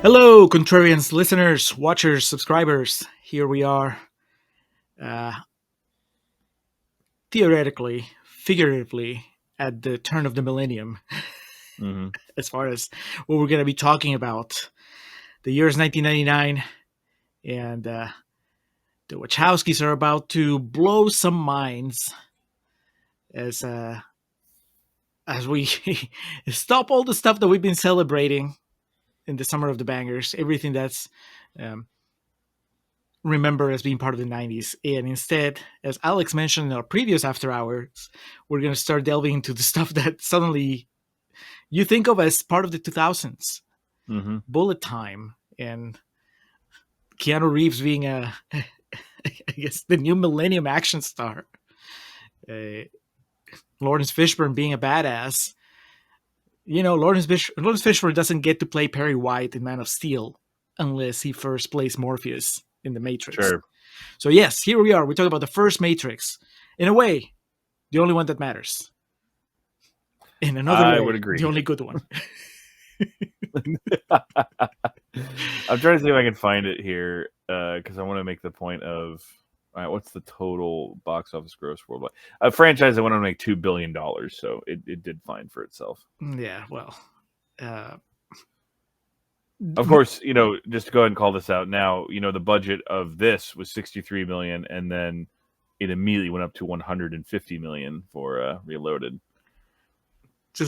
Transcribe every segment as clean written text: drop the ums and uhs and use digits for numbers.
Hello, Contrarians listeners, watchers, subscribers. Here we are, uh, theoretically, figuratively, at the turn of the millennium, Mm-hmm. as far as what we're going to be talking about. The year is 1999, and the Wachowskis are about to blow some minds as we stop all the stuff that we've been celebrating in the summer of the bangers, everything that's um, remember as being part of the 90s. And instead, as Alex mentioned in our previous After Hours, we're going to start delving into the stuff that suddenly you think of as part of the 2000s. Mm-hmm. Bullet Time and Keanu Reeves being I guess, the new millennium action star. Lawrence Fishburne being a badass. You know, Lawrence Fishburne doesn't get to play Perry White in Man of Steel unless he first plays Morpheus in The Matrix. Sure. So yes, here we are. We talk about the first Matrix. In a way, the only one that matters. In another I way, would agree. the only good one. I'm trying to see if I can find it here because I want to make the point of all right, what's the total box office gross worldwide? A franchise that went on to make $2 billion, so it did fine for itself. Yeah, well. Of course, just to go ahead and call this out now, the budget of this was $63 million, and then it immediately went up to $150 million for Reloaded.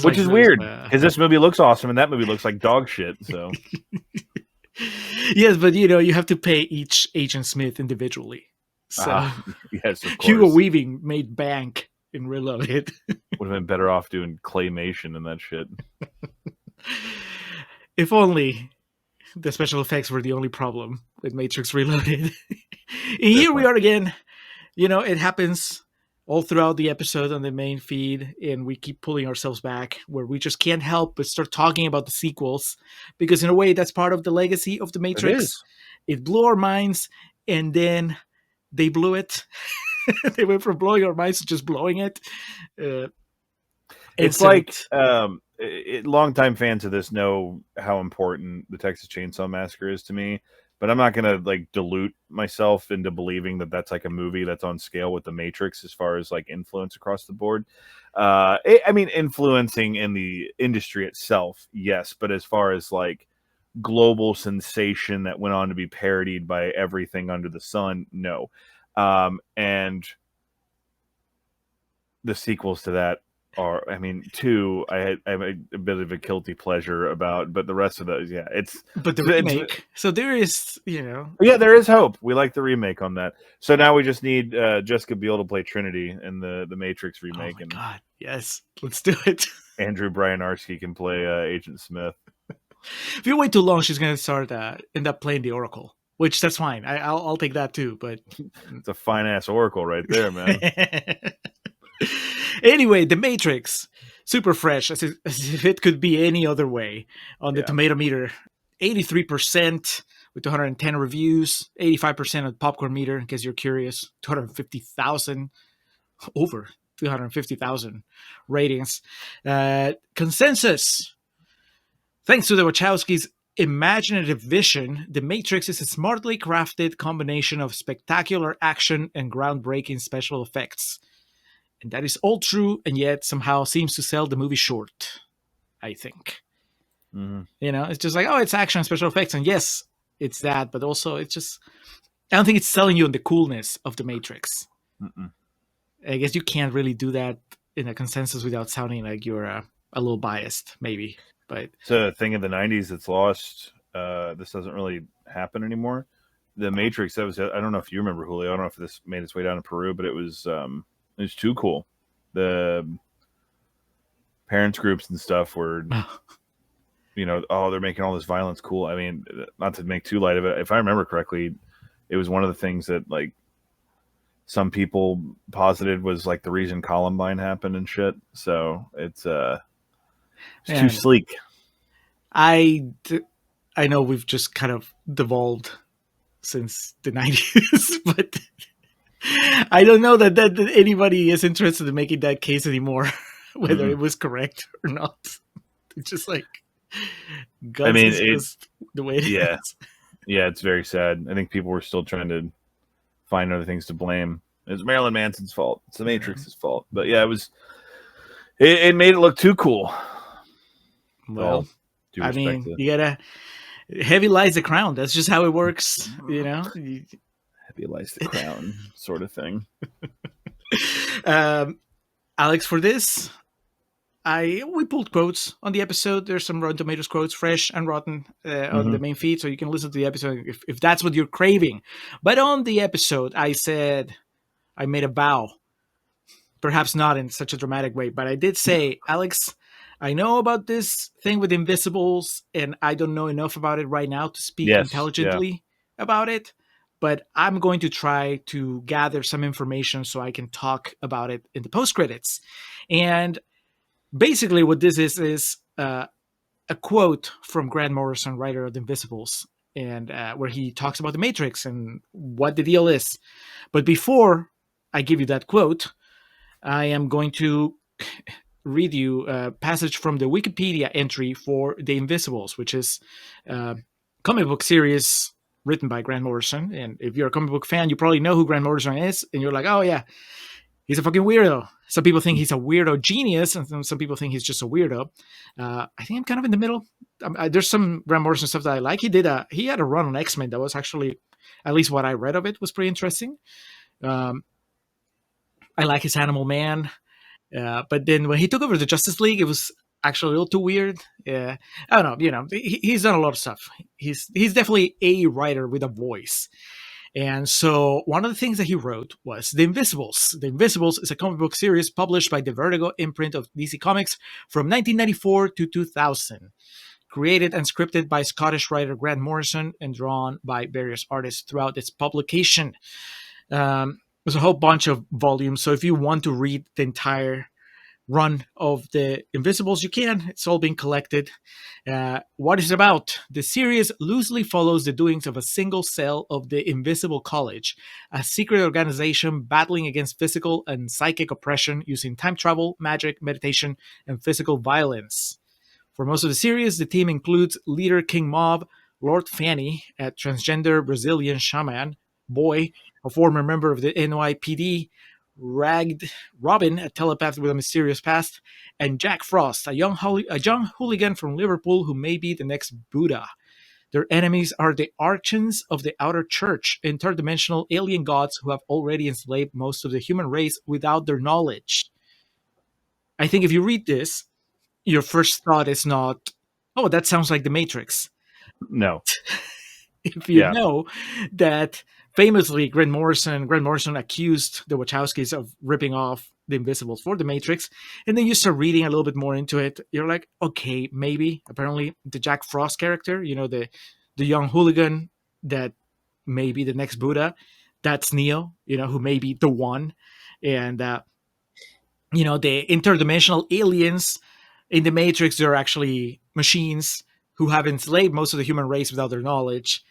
Which is weird, because this movie looks awesome, and that movie looks like dog shit, so... Yes, but, you have to pay each Agent Smith individually. So, yes, of course. Hugo Weaving made bank in Reloaded. Would have been better off doing claymation and that shit. If only the special effects were the only problem with Matrix Reloaded. And here we are again. It happens all throughout the episode on the main feed, and we keep pulling ourselves back where we just can't help but start talking about the sequels, because in a way that's part of the legacy of the Matrix. It blew our minds, and then they blew it. They went from blowing our minds to just blowing it. It's so like longtime fans of this know how important the Texas Chainsaw Massacre is to me, but I'm not gonna dilute myself into believing that that's like a movie that's on scale with The Matrix as far as influence across the board. Influencing in the industry itself, yes, but as far as global sensation that went on to be parodied by everything under the sun, no. And the sequels to that are, two, I have a bit of a guilty pleasure about, but the rest of those, yeah, but the remake. So there is, yeah, there is hope. We like the remake on that. So now we just need Jessica Biel to play Trinity in the Matrix remake. Oh my God, yes, let's do it. Andrew Bryanarski can play Agent Smith. If you wait too long, she's gonna end up playing the Oracle, which that's fine. I'll take that too. But it's a fine ass Oracle right there, man. Anyway, The Matrix, super fresh, as if it could be any other way. On the tomato meter, 83% with 210 reviews, 85% on popcorn meter. In case you're curious, 250,000 over 250,000 ratings. Consensus. Thanks to the Wachowskis' imaginative vision, The Matrix is a smartly crafted combination of spectacular action and groundbreaking special effects. And that is all true, and yet somehow seems to sell the movie short, I think. Mm-hmm. It's just like, oh, it's action and special effects. And yes, it's that, but also it's just, I don't think it's selling you on the coolness of The Matrix. Mm-mm. I guess you can't really do that in a consensus without sounding like you're a little biased, maybe. But it's a thing in the 90s that's lost. This doesn't really happen anymore. The Matrix, I don't know if you remember, Julio. I don't know if this made its way down to Peru, but it was too cool. The parents groups and stuff were, they're making all this violence cool. Not to make too light of it. If I remember correctly, it was one of the things that some people posited was the reason Columbine happened and shit. So it's too sleek. I know we've just kind of devolved since the 90s, but I don't know that anybody is interested in making that case anymore, whether it was correct or not. It's just I Guts mean, is just the way it yeah, is. yeah, it's very sad. I think people were still trying to find other things to blame. It's Marilyn Manson's fault. It's the Yeah. Matrix's fault. But yeah, it was. It made it look too cool. With Well, all due I respect mean, to you gotta heavy lies the crown. That's just how it works, Heavy Lies the Crown sort of thing. um, Alex, for this, we pulled quotes on the episode. There's some Rotten Tomatoes quotes, fresh and rotten, on Mm-hmm. the main feed, so you can listen to the episode if that's what you're craving. But on the episode, I made a vow, perhaps not in such a dramatic way, but I did say, Alex, I know about this thing with invisibles, and I don't know enough about it right now to speak Yes. Yeah. intelligently about it. But I'm going to try to gather some information so I can talk about it in the post credits. And basically, what this is a quote from Grant Morrison, writer of The Invisibles, and where he talks about the Matrix and what the deal is. But before I give you that quote, I am going to read you a passage from the Wikipedia entry for The Invisibles, which is a comic book series written by Grant Morrison. And if you're a comic book fan, you probably know who Grant Morrison is, and you're like, oh yeah, he's a fucking weirdo. Some people think he's a weirdo genius, and some people think he's just a weirdo. I think I'm kind of in the middle. There's some Grant Morrison stuff that I like. He had a run on X-Men that was actually, at least what I read of it, was pretty interesting. Um, I like his Animal Man. But then when he took over the Justice League, it was actually a little too weird. Yeah, I don't know. He's done a lot of stuff. He's definitely a writer with a voice. And so one of the things that he wrote was The Invisibles. The Invisibles is a comic book series published by the Vertigo imprint of DC Comics from 1994 to 2000. Created and scripted by Scottish writer Grant Morrison and drawn by various artists throughout its publication. There's a whole bunch of volumes, so if you want to read the entire run of the Invisibles, you can. It's all being collected. What is it about? The series loosely follows the doings of a single cell of the Invisible College, a secret organization battling against physical and psychic oppression using time travel, magic, meditation, and physical violence. For most of the series, the team includes leader King Mob, Lord Fanny, a transgender Brazilian shaman, Boy, a former member of the NYPD, Ragged Robin, a telepath with a mysterious past, and Jack Frost, a young hooligan from Liverpool who may be the next Buddha. Their enemies are the Archons of the Outer Church, interdimensional alien gods who have already enslaved most of the human race without their knowledge. I think if you read this, your first thought is not, oh, that sounds like the Matrix. No. If you Yeah. know that famously Grant Morrison accused the Wachowskis of ripping off the Invisibles for the Matrix, and then you start reading a little bit more into it, you're like, okay, maybe. Apparently, the Jack Frost character, the young hooligan that may be the next Buddha, that's Neo, who may be the one, and the interdimensional aliens in the Matrix, they're actually machines who have enslaved most of the human race without their knowledge.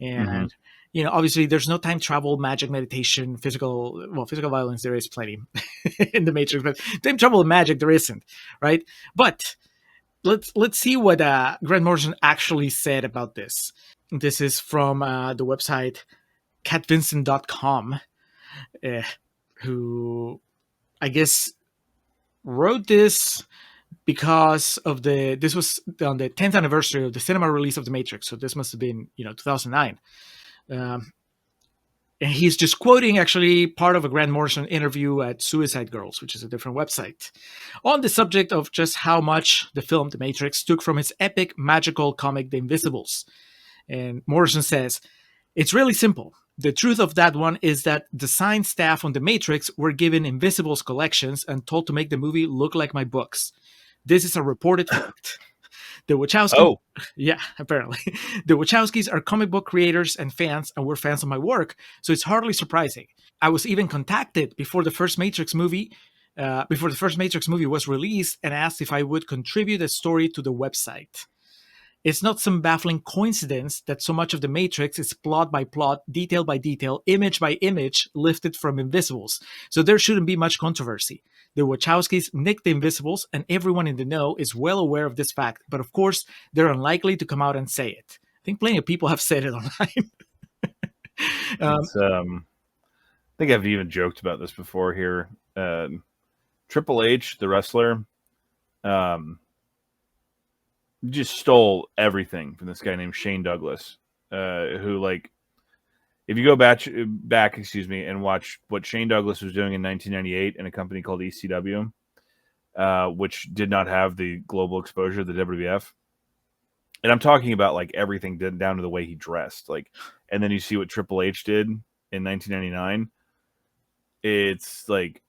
Mm-hmm. And obviously, there's no time travel, magic, meditation, physical violence. There is plenty in the Matrix, but time travel and magic there isn't, right? But let's see what Grant Morrison actually said about this. This is from the website catvincent.com, uh, who I guess wrote this because of this was on the 10th anniversary of the cinema release of The Matrix. So this must have been, 2009. And he's just quoting actually part of a Grant Morrison interview at Suicide Girls, which is a different website, on the subject of just how much the film The Matrix took from its epic magical comic The Invisibles. And Morrison says, it's really simple. The truth of that one is that design staff on The Matrix were given Invisibles collections and told to make the movie look like my books. This is a reported fact. The Wachowskis, Oh, yeah, apparently. The Wachowskis are comic book creators and fans, and were fans of my work, so it's hardly surprising. I was even contacted before the first Matrix movie was released, and asked if I would contribute a story to the website. It's not some baffling coincidence that so much of The Matrix is plot by plot, detail by detail, image by image, lifted from Invisibles. So there shouldn't be much controversy. The Wachowskis nicked the Invisibles, and everyone in the know is well aware of this fact, but of course, they're unlikely to come out and say it. I think plenty of people have said it online. It's I think I've even joked about this before here. Triple H, the wrestler, just stole everything from this guy named Shane Douglas, who, like, if you go back, and watch what Shane Douglas was doing in 1998 in a company called ECW, which did not have the global exposure of the WWF. And I'm talking about like everything down to the way he dressed, like, and then you see what Triple H did in 1999. It's like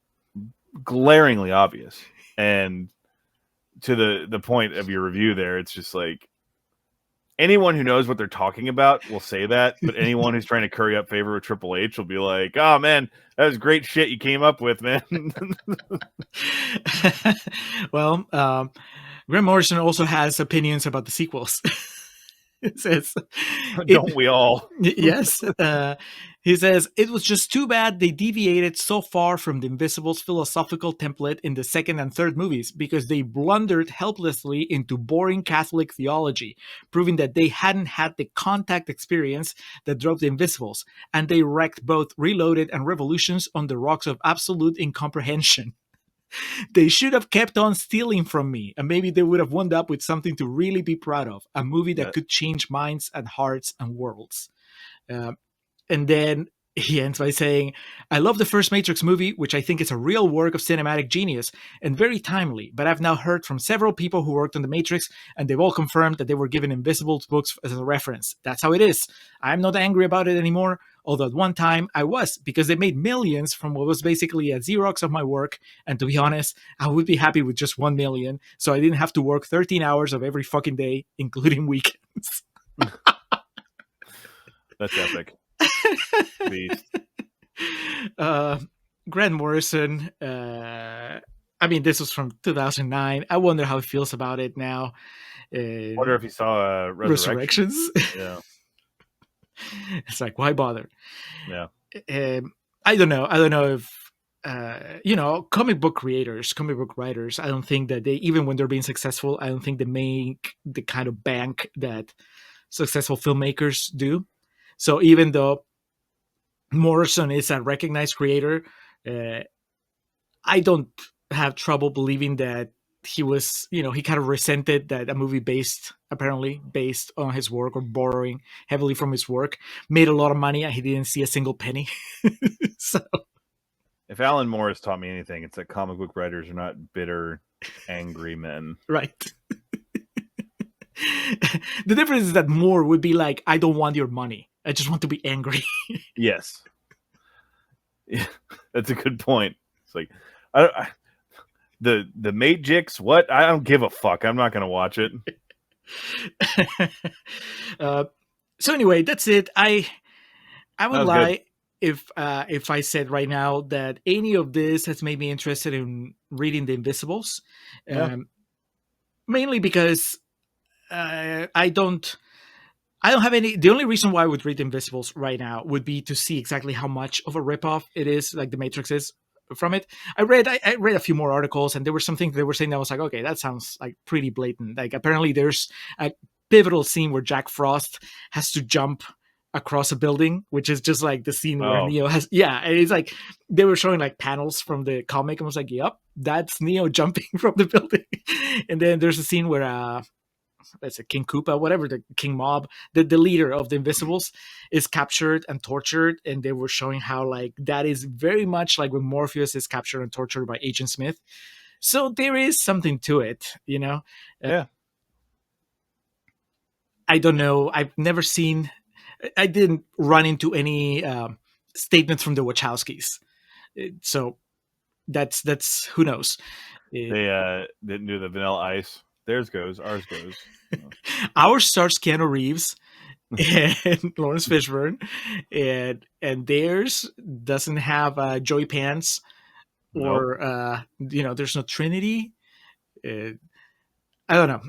glaringly obvious, and to the point of your review there, it's just like anyone who knows what they're talking about will say that, but anyone who's trying to curry up favor with Triple H will be like, "Oh man, that was great shit you came up with, man." Well, Grant Morrison also has opinions about the sequels. It says, Don't we all? Yes. He says, it was just too bad they deviated so far from the Invisibles philosophical template in the second and third movies, because they blundered helplessly into boring Catholic theology, proving that they hadn't had the contact experience that drove the Invisibles, and they wrecked both Reloaded and Revolutions on the rocks of absolute incomprehension. They should have kept on stealing from me, and maybe they would have wound up with something to really be proud of, a movie that could change minds and hearts and worlds. And then he ends by saying, I love the first Matrix movie, which I think is a real work of cinematic genius and very timely, but I've now heard from several people who worked on The Matrix, and they've all confirmed that they were given Invisibles books as a reference. That's how it is. I'm not angry about it anymore, although at one time I was, because they made millions from what was basically a Xerox of my work, and to be honest, I would be happy with just 1 million, so I didn't have to work 13 hours of every fucking day, including weekends. That's epic. Beast. Grant Morrison, I mean, this was from 2009. I wonder how he feels about it now. I wonder if he saw Resurrections. Yeah. It's like, why bother? Yeah. I don't know. I don't know if, comic book creators, comic book writers, I don't think that they, even when they're being successful, I don't think they make the kind of bank that successful filmmakers do. So even though Morrison is a recognized creator, I don't have trouble believing that he was, he kind of resented that a movie apparently based on his work or borrowing heavily from his work, made a lot of money and he didn't see a single penny. So, if Alan Moore has taught me anything, it's that comic book writers are not bitter, angry men. Right. The difference is that Moore would be like, I don't want your money. I just want to be angry. Yes. Yeah, that's a good point. It's like, the Matrix, what? I don't give a fuck. I'm not going to watch it. So anyway, that's it. I would lie if I said right now that any of this has made me interested in reading The Invisibles. Mainly because I don't have any. The only reason why I would read Invisibles right now would be to see exactly how much of a ripoff it is, like The Matrix is, from it. I read a few more articles, and there were some things they were saying that I was like, okay, that sounds like pretty blatant. Like apparently there's a pivotal scene where Jack Frost has to jump across a building, which is just like the scene where Neo has. Yeah, and it's like they were showing like panels from the comic, and I was like, yep, that's Neo jumping from the building. And then there's a scene where let's say King Koopa, whatever, the King Mob, the leader of the Invisibles, is captured and tortured, and they were showing how like that is very much like when Morpheus is captured and tortured by Agent Smith. So there is something to it, Yeah. I don't know. I've never seen. I didn't run into any statements from the Wachowskis, so that's who knows. They didn't do the Vanilla Ice. Theirs goes, ours goes. Ours stars Keanu Reeves and Lawrence Fishburne, and theirs doesn't have Joey Pants or there's no Trinity. I don't know.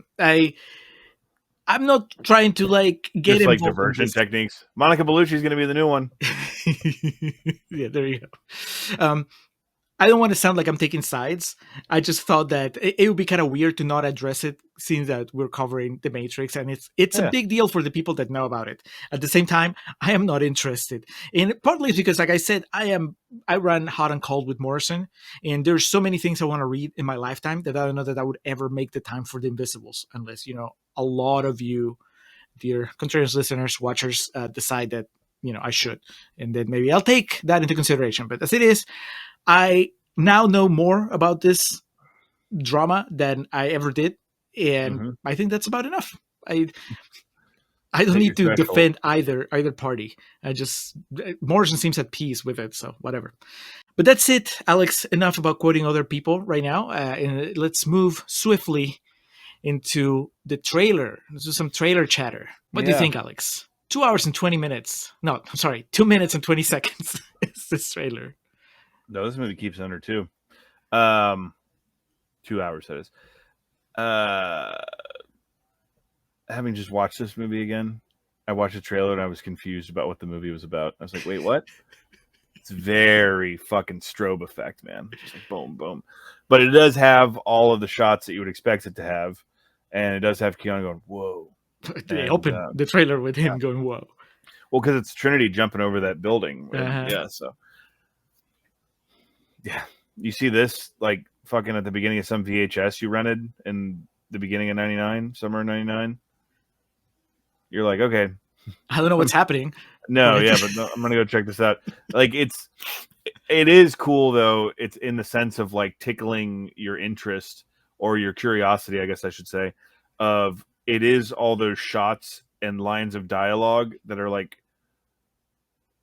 I'm not trying to like get Just like involved in diversion this. techniques. Monica Bellucci's going to be the new one. Yeah, there you go. I don't want to sound like I'm taking sides. I just thought that it would be kind of weird to not address it, seeing that we're covering the Matrix, and it's a Yeah. big deal for the people that know about it. At the same time, I am not interested, and partly it's because, like I said, I run hot and cold with Morrison, and there's so many things I want to read in my lifetime that I don't know that I would ever make the time for the Invisibles, unless a lot of you, dear Contrarians listeners, watchers, decide that I should, and then maybe I'll take that into consideration. But as it is, I now know more about this drama than I ever did, and Mm-hmm. I think that's about enough. I I don't Hit your need to threshold. defend either party. I just Morrison seems at peace with it, so whatever. But that's it, Alex. Enough about quoting other people right now, and let's move swiftly into the trailer. Let's do some trailer chatter. What do you Yeah. think, Alex? 2 hours and 20 minutes. No, I'm sorry, 2 minutes and 20 seconds is this trailer. No, this movie keeps under 2. 2 hours, that is. Having just watched this movie again, I watched the trailer and I was confused about what the movie was about. I was like, wait, what? It's very fucking strobe effect, man. Just like boom, boom. But it does have all of the shots that you would expect it to have. And it does have Keanu going, whoa. They And, open the trailer with him yeah. going, whoa. Well, because it's Trinity jumping over that building. Uh-huh. Yeah, so. Yeah. You see this, like, fucking at the beginning of some VHS you rented in the beginning of 99, summer of 99. You're like, okay. I don't know what's happening. No, Right? yeah, but no, I'm going to go check this out. Like, it is cool, though. It's in the sense of, like, tickling your interest or your curiosity, I guess I should say, of it is all those shots and lines of dialogue that are, like,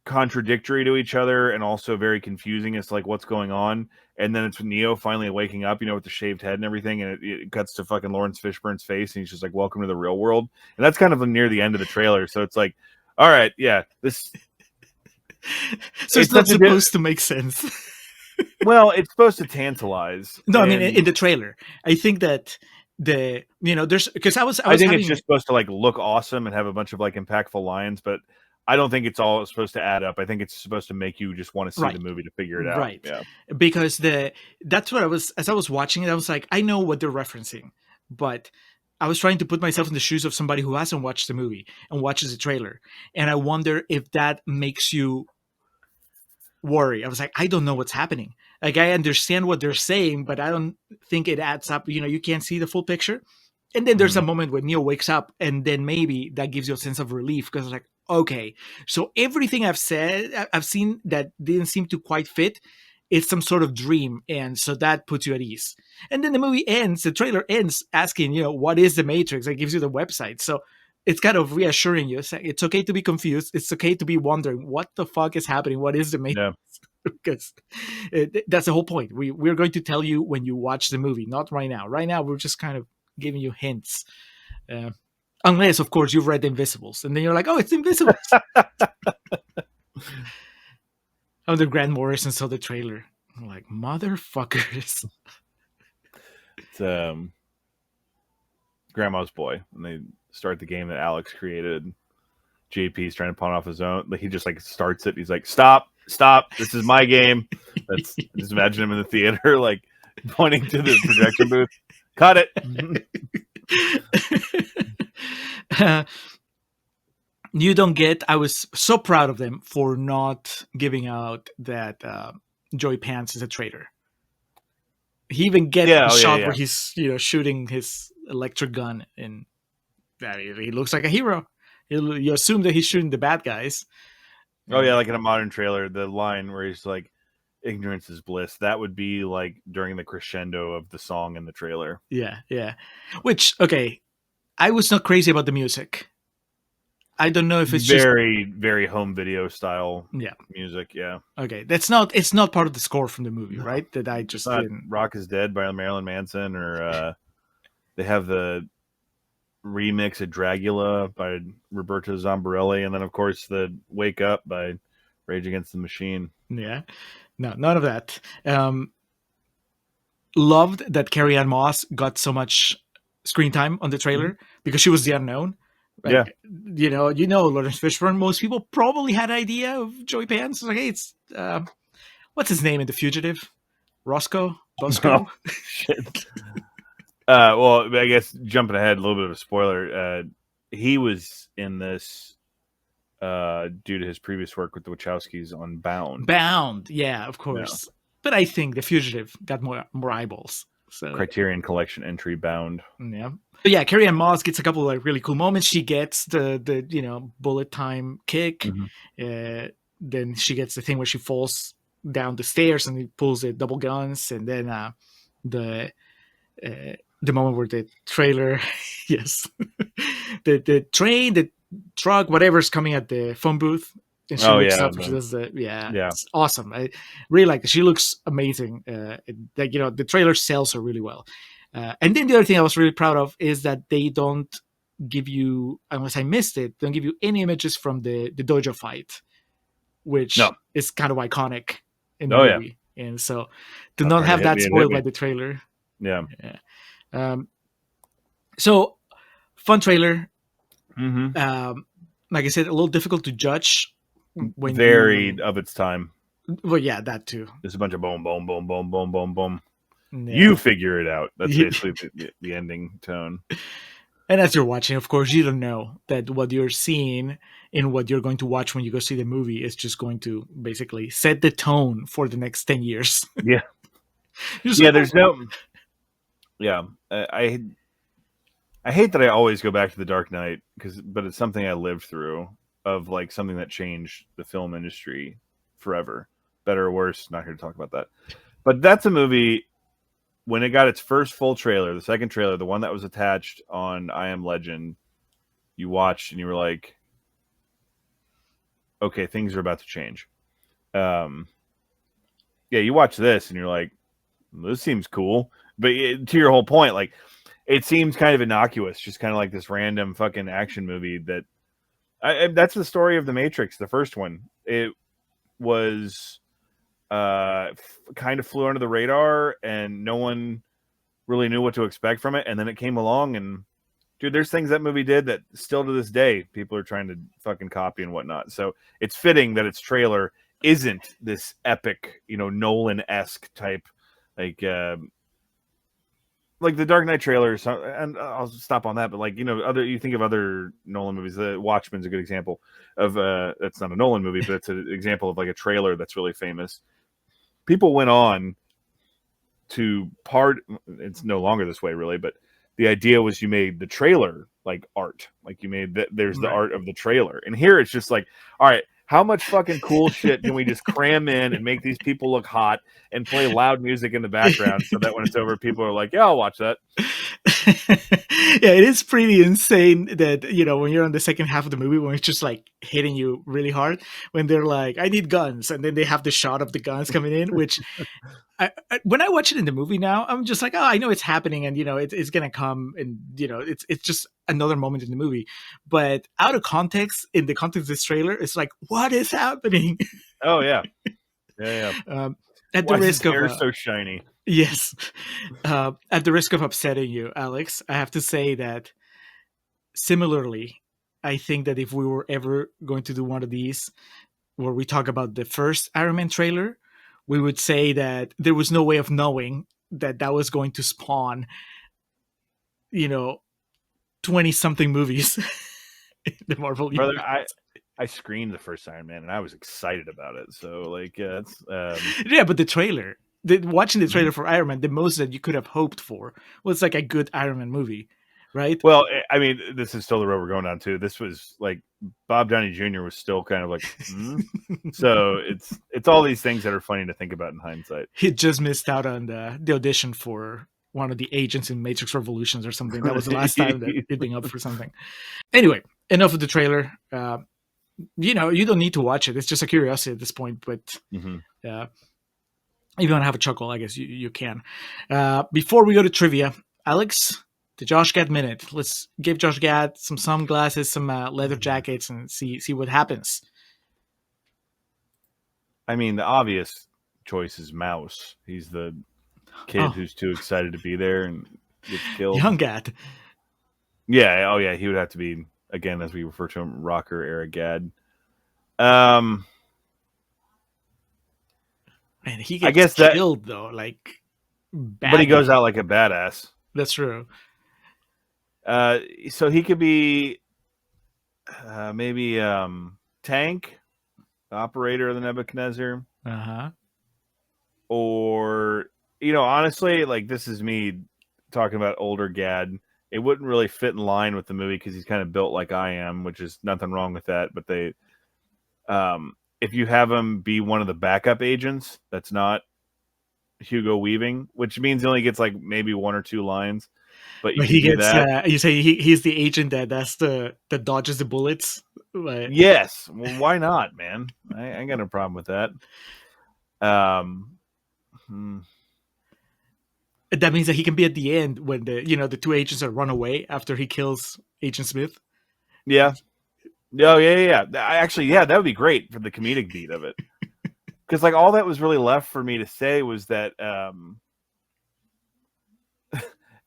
contradictory to each other and also very confusing as to, like, what's going on. And then it's Neo finally waking up, with the shaved head and everything, and it cuts to fucking Lawrence Fishburne's face, and he's just like, welcome to the real world. And that's kind of near the end of the trailer, so it's like, all right, yeah, this... So it's not supposed to make sense. Well, it's supposed to tantalize. No, I mean, in the trailer. I think that there's... Because I think it's just supposed to, like, look awesome and have a bunch of, like, impactful lines, but I don't think it's all supposed to add up. I think it's supposed to make you just want to see the movie to figure it out. Right. Yeah. Because that's what as I was watching it, I was like, I know what they're referencing, but I was trying to put myself in the shoes of somebody who hasn't watched the movie and watches the trailer. And I wonder if that makes you worry. I was like, I don't know what's happening. Like, I understand what they're saying, but I don't think it adds up. You can't see the full picture. And then there's a moment when Neo wakes up, and then maybe that gives you a sense of relief because, like, okay, so everything I've seen that didn't seem to quite fit, it's some sort of dream, and so that puts you at ease. And then the trailer ends asking, what is the Matrix? It gives you the website, so it's kind of reassuring you. It's okay to be confused. It's okay to be wondering what the fuck is happening. What is the Matrix? Yeah. Because that's the whole point. We're going to tell you when you watch the movie, not right now. Right now, we're just kind of giving you hints. Unless, of course, you've read Invisibles, and then you're like, oh, it's Invisibles. Oh, the Grant Morrison saw the trailer. I'm like, motherfuckers. It's Grandma's Boy. When they start the game that Alex created, JP's trying to pawn off his own. Like, he just, like, starts it. He's like, stop. This is my game. That's just imagine him in the theater, like, pointing to the projection booth. Cut it. You don't get... I was so proud of them for not giving out that Joey Pants is a traitor. He even gets the shot where he's shooting his electric gun, and he looks like a hero. You assume that he's shooting the bad guys. Oh yeah, like in a modern trailer, the line where he's like, ignorance is bliss, that would be like during the crescendo of the song in the trailer. Yeah. Which, okay, I was not crazy about the music. I don't know if it's very, very home video style music. Yeah. Okay, it's not part of the score from the movie, right? That I just didn't. Rock is Dead by Marilyn Manson, or they have the remix of Dragula by Roberto Zambarelli, and then of course the Wake Up by Rage Against the Machine. Yeah. No, none of that. Loved that Carrie Ann Moss got so much screen time on the trailer because she was the unknown. Yeah. Like, Lawrence Fishburne. Most people probably had an idea of Joey Pants. It's like, hey, it's what's his name in The Fugitive? Roscoe Oh, Bosco. shit. Well, I guess jumping ahead, a little bit of a spoiler. He was in this due to his previous work with the Wachowskis on Bound. Bound, yeah, of Yeah. course. But I think The Fugitive got more eyeballs. So Criterion Collection entry Bound. yeah. But yeah, Carrie Ann Moss gets a couple of like really cool moments. She gets the bullet time kick. Then she gets the thing where she falls down the stairs and he pulls the double guns, and then the the moment where the trailer, yes, the train, the truck, whatever's coming at the phone booth, and she looks up and she does yeah, it's awesome. I really like it. She looks amazing. The trailer sells her really well. And then the other thing I was really proud of is that they don't give you, unless I missed it, don't give you any images from the dojo fight, which is kind of iconic in the movie. Yeah. And so to not have that spoiled by the trailer. Yeah. So fun trailer. Mm-hmm. Like I said, a little difficult to judge. When varied of its time. Well, yeah, that too. There's a bunch of boom, boom, boom, boom, boom, boom, boom. Yeah. You figure it out. That's basically the ending tone. And as you're watching, of course, you don't know that what you're seeing and what you're going to watch when you go see the movie is just going to basically set the tone for the next 10 years. Yeah. Yeah, there's no... Yeah. I hate that I always go back to The Dark Knight, but it's something I lived through, of like something that changed the film industry forever. Better or worse, not here to talk about that. But that's a movie... When it got its first full trailer, the second trailer, the one that was attached on I Am Legend, you watched and you were like, okay, things are about to change. Yeah, you watch this and you're like, this seems cool. But to your whole point, like, it seems kind of innocuous, just kind of like this random fucking action movie that... that's the story of The Matrix, the first one. It was... kind of flew under the radar and no one really knew what to expect from it, and then it came along, and dude, there's things that movie did that still to this day people are trying to fucking copy and whatnot. So it's fitting that its trailer isn't this epic, Nolan-esque type, like the Dark Knight trailers, and I'll stop on that, but you think of other Nolan movies. The Watchmen's a good example of that's not a Nolan movie, but it's an example of like a trailer that's really famous. People went on to it's no longer this way really, but the idea was you made the trailer like art, like you made there's the art of the trailer. And here it's just like, all right, how much fucking cool shit can we just cram in and make these people look hot and play loud music in the background so that when it's over, people are like, yeah, I'll watch that. Yeah, it is pretty insane that, when you're on the second half of the movie, when it's just like hitting you really hard, when they're like, I need guns. And then they have the shot of the guns coming in, which when I watch it in the movie now, I'm just like, oh, I know it's happening and, it's going to come and, it's just another moment in the movie. But out of context, in the context of this trailer, it's like, what is happening? Oh, yeah. Yeah. At the risk of... hair so shiny. Yes. At the risk of upsetting you, Alex, I have to say that similarly, I think that if we were ever going to do one of these where we talk about the first Iron Man trailer, we would say that there was no way of knowing that was going to spawn, 20-something movies in the Marvel universe. Brother, I screened the first Iron Man and I was excited about it. So it's yeah, but the trailer... watching the trailer for Iron Man, the most that you could have hoped for was like a good Iron Man movie, right? Well, I mean, this is still the road we're going on too. This was like Bob Downey Jr. was still kind of like, so it's all these things that are funny to think about in hindsight. He just missed out on the audition for one of the agents in Matrix Revolutions or something. That was the last time that he'd been up for something. Anyway, enough of the trailer. You don't need to watch it. It's just a curiosity at this point, but if you want to have a chuckle, I guess you can. Before we go to trivia, Alex, the Josh Gad Minute. Let's give Josh Gad some sunglasses, some leather jackets, and see what happens. I mean, the obvious choice is Mouse. He's the kid who's too excited to be there and gets killed. Young Gad. Yeah. Oh, yeah. He would have to be again, as we refer to him, rocker era Gad. Um, And he I gets guess that, killed though, like but he goes badly. out like a badass. That's true. So he could be maybe Tank, operator of the Nebuchadnezzar, Uh-huh. or honestly, like this is me talking about older Gad. It wouldn't really fit in line with the movie because he's kind of built like I am, which is nothing wrong with that. But if you have him be one of the backup agents, that's not Hugo Weaving, which means he only gets like maybe one or two lines, but you But can he do gets that. you say he's the agent that's the that dodges the bullets. But Yes, well, why not, man? I ain't got no problem with that. Um, hmm. that means that he can be at the end when the two agents are run away after he kills Agent Smith. Yeah. Oh, yeah. Actually, yeah, that would be great for the comedic beat of it. Because like all that was really left for me to say was that, and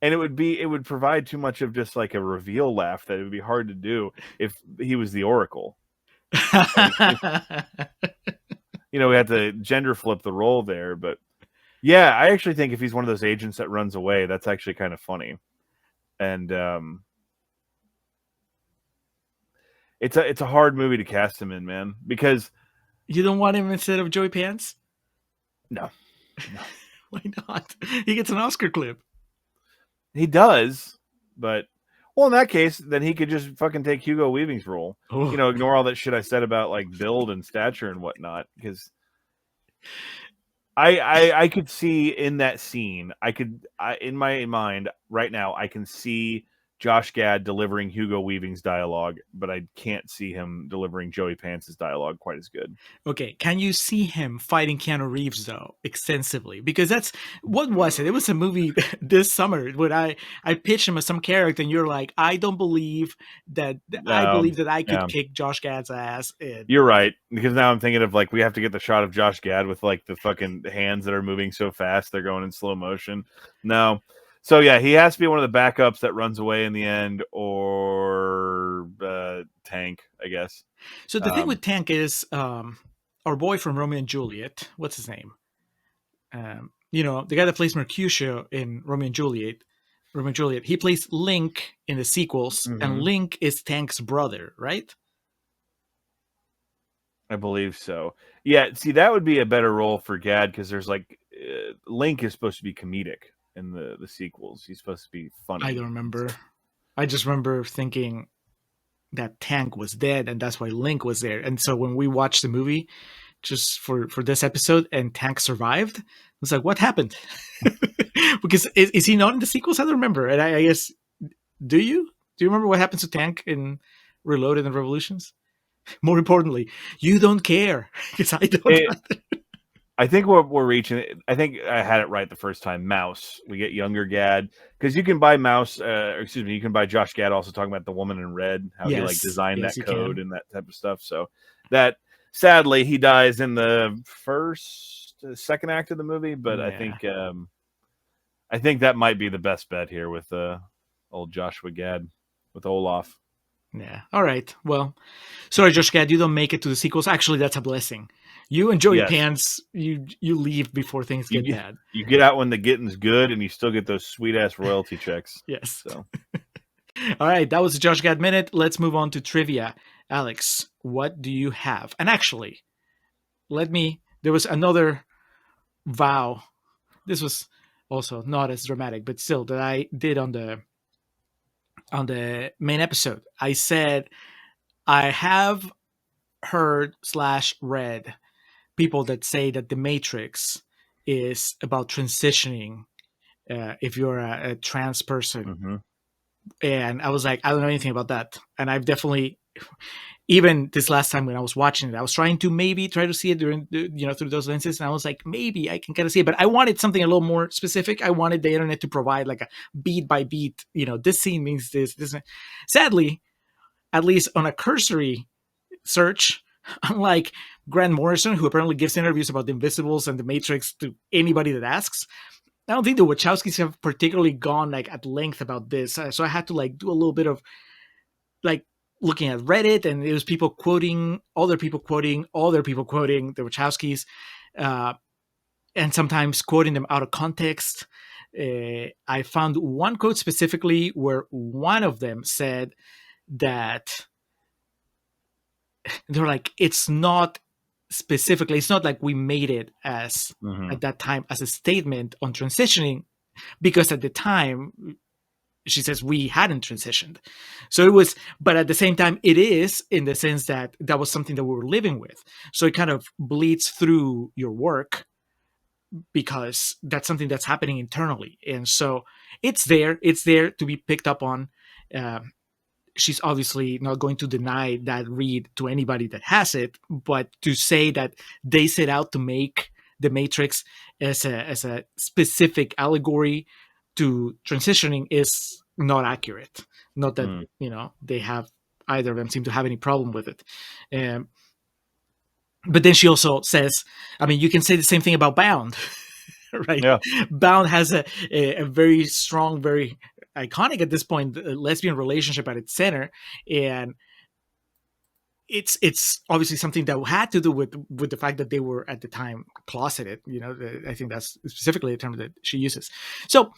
it would provide too much of just like a reveal laugh that it would be hard to do if he was the Oracle. Like, we had to gender flip the role there, but yeah, I actually think if he's one of those agents that runs away, that's actually kind of funny, and it's a hard movie to cast him in, man, because You don't want him instead of Joey Pants? no. Why not? He gets an Oscar clip. He does, but well, in that case, then he could just fucking take Hugo Weaving's role. Oh. Ignore all that shit I said about like build and stature and whatnot, because I could see in that scene, in my mind right now, I can see Josh Gad delivering Hugo Weaving's dialogue, but I can't see him delivering Joey Pants' dialogue quite as good. Okay, can you see him fighting Keanu Reeves though extensively? Because that's what was it? It was a movie this summer when I pitched him as some character, and you're like, I don't believe that. I believe that I could Yeah. kick Josh Gad's ass. You're right, because now I'm thinking of like we have to get the shot of Josh Gad with like the fucking hands that are moving so fast they're going in slow motion. No. So yeah, he has to be one of the backups that runs away in the end, or Tank, I guess. So the thing with Tank is our boy from Romeo and Juliet. What's his name? The guy that plays Mercutio in Romeo and Juliet. Romeo and Juliet. He plays Link in the sequels, and Link is Tank's brother, right? I believe so. Yeah, see, that would be a better role for Gad because there's like Link is supposed to be comedic in the sequels. He's supposed to be funny. I don't remember. I just remember thinking that Tank was dead, and that's why Link was there. And so when we watched the movie, just for this episode, and Tank survived, I was like, what happened? Because is he not in the sequels? I don't remember. And I guess, do you remember what happens to Tank in Reloaded and Revolutions? More importantly, you don't care because I don't. I think we're reaching. I think I had it right the first time. Mouse. We get younger Gad because you can buy Mouse. You can buy Josh Gad. Also talking about the woman in red, how he like designed that code and that type of stuff. So that sadly he dies in the second act of the movie. But yeah. I think that might be the best bet here with old Joshua Gad with Olaf. Yeah. All right. Well, sorry, Josh Gad, you don't make it to the sequels. Actually, that's a blessing. You and Joey Pants, you leave before things get bad. You get out when the getting's good, and you still get those sweet ass royalty checks. Yes. So, all right, that was the Josh Gad Minute. Let's move on to trivia. Alex, what do you have? And actually, there was another vow. This was also not as dramatic, but still that I did on the main episode. I said I have heard / read people that say that the Matrix is about transitioning if you're a trans person. And I was like, I don't know anything about that. And I've definitely, even this last time when I was watching it, I was trying to see it through those lenses. And I was like, maybe I can kind of see it, but I wanted something a little more specific. I wanted the internet to provide like a beat by beat, this scene means this. Sadly, at least on a cursory search, unlike Grant Morrison, who apparently gives interviews about the Invisibles and the Matrix to anybody that asks, I don't think the Wachowskis have particularly gone like at length about this. So I had to like do a little bit of like looking at Reddit, and it was people quoting other people quoting other people quoting the Wachowskis, and sometimes quoting them out of context. I found one quote specifically where one of them said that they're like, it's not specifically, it's not like we made it as Mhm. at that time as a statement on transitioning, because at the time, she says, we hadn't transitioned. So it was, but at the same time, it is in the sense that that was something that we were living with. So it kind of bleeds through your work because that's something that's happening internally. And so it's there to be picked up on. Um, she's obviously not going to deny that read to anybody that has it, but to say that they set out to make the Matrix as a specific allegory to transitioning is not accurate. Not that Mm. they have, either of them seem to have any problem with it. Um, but then she also says, I mean, you can say the same thing about Bound, right? Yeah. Bound has a very strong, very iconic at this point lesbian relationship at its center, and it's obviously something that had to do with the fact that they were at the time closeted. I think that's specifically the term that she uses. So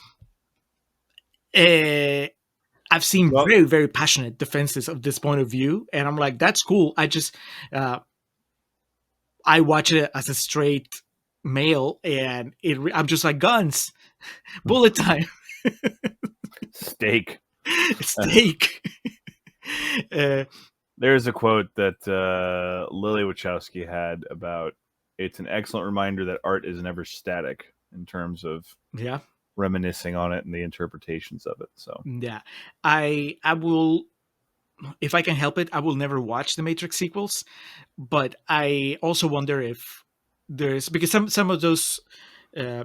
I've seen Well, very, very passionate defenses of this point of view, and I'm like, that's cool. Uh, I watch it as a straight male, and I'm just like, guns, bullet time, steak. steak. uh, There's a quote that Lily Wachowski had about, it's an excellent reminder that art is never static in terms of yeah, reminiscing on it and the interpretations of it. So yeah. I will, if I can help it, I will never watch the Matrix sequels, but I also wonder if there's, because some of those uh,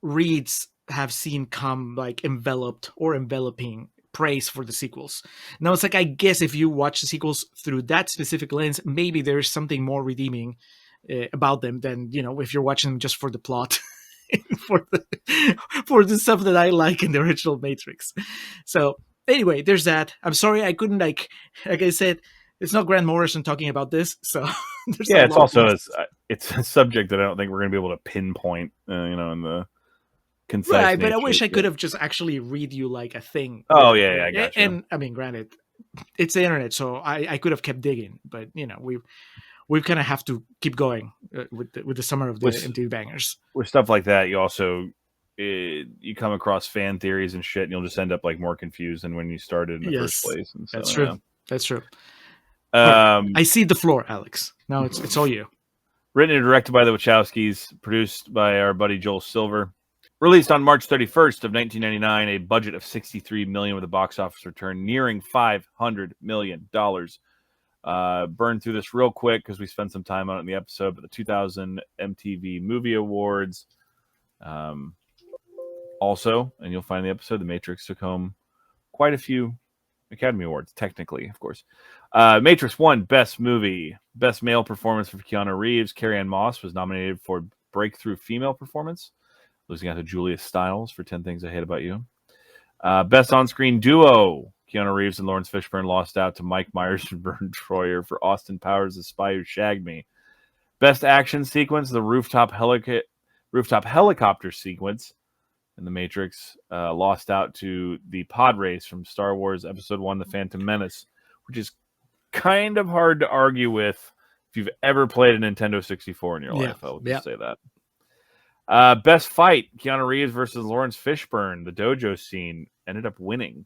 reads have seen come like enveloped or enveloping praise for the sequels. Now it's like, I guess if you watch the sequels through that specific lens, maybe there's something more redeeming about them than if you're watching them just for the plot. for the stuff that I like in the original Matrix. So anyway, there's that. I'm sorry I couldn't, like I said, it's not Grant Morrison talking about this, so there's a yeah, it's lot of also things. it's a subject that I don't think we're going to be able to pinpoint, in the concise Right, but I nature. wish I could have just actually read you like a thing. Oh yeah, I got you. And I mean, granted, it's the internet, so I could have kept digging, but we kind of have to keep going with the summer of the With MTV bangers. with stuff like that, you also you come across fan theories and shit, and you'll just end up like more confused than when you started in the first Yes, place. And so, that's true. That's true. All right, yeah. I cede the floor, Alex. Now it's all you. Written and directed by the Wachowskis, produced by our buddy Joel Silver. Released on March 31st of 1999, a budget of $63 million with a box office return nearing $500 million. Burn through this real quick because we spent some time on it in the episode, but the 2000 MTV Movie Awards. Also, and you'll find the episode, The Matrix took home quite a few Academy Awards, technically, of course. Matrix won Best Movie. Best Male Performance for Keanu Reeves. Carrie-Anne Moss was nominated for Breakthrough Female Performance, losing out to Julia Stiles for 10 Things I Hate About You. Best On-Screen Duo. Keanu Reeves and Lawrence Fishburne lost out to Mike Myers and Vern Troyer for Austin Powers' The Spy Who Shagged Me. Best Action Sequence, the rooftop helicopter sequence in The Matrix, lost out to the pod race from Star Wars Episode 1, The Phantom Menace, which is kind of hard to argue with if you've ever played a Nintendo 64 in your life. I will just say that. Best fight, Keanu Reeves versus Lawrence Fishburne. The dojo scene ended up winning.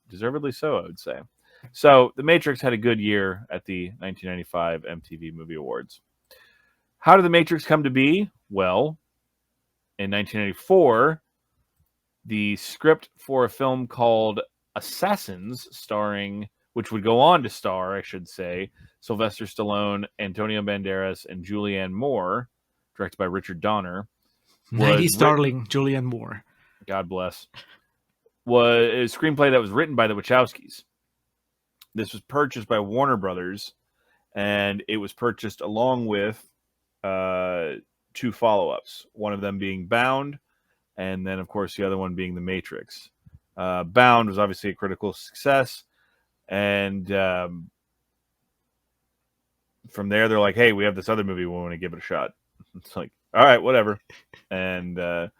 Deservedly so, I would say. So, The Matrix had a good year at the 1995 MTV Movie Awards. How did The Matrix come to be? Well, in 1994, the script for a film called Assassins, which would go on to star, I should say, Sylvester Stallone, Antonio Banderas, and Julianne Moore, directed by Richard Donner. 90s darling Julianne Moore. God bless. Was a screenplay that was written by the Wachowskis. This was purchased by Warner Brothers, and it was purchased along with 2 follow-ups, one of them being Bound, and then, of course, the other one being The Matrix. Bound was obviously a critical success. And from there, they're like, "Hey, we have this other movie. We want to give it a shot." It's like, all right, whatever. And the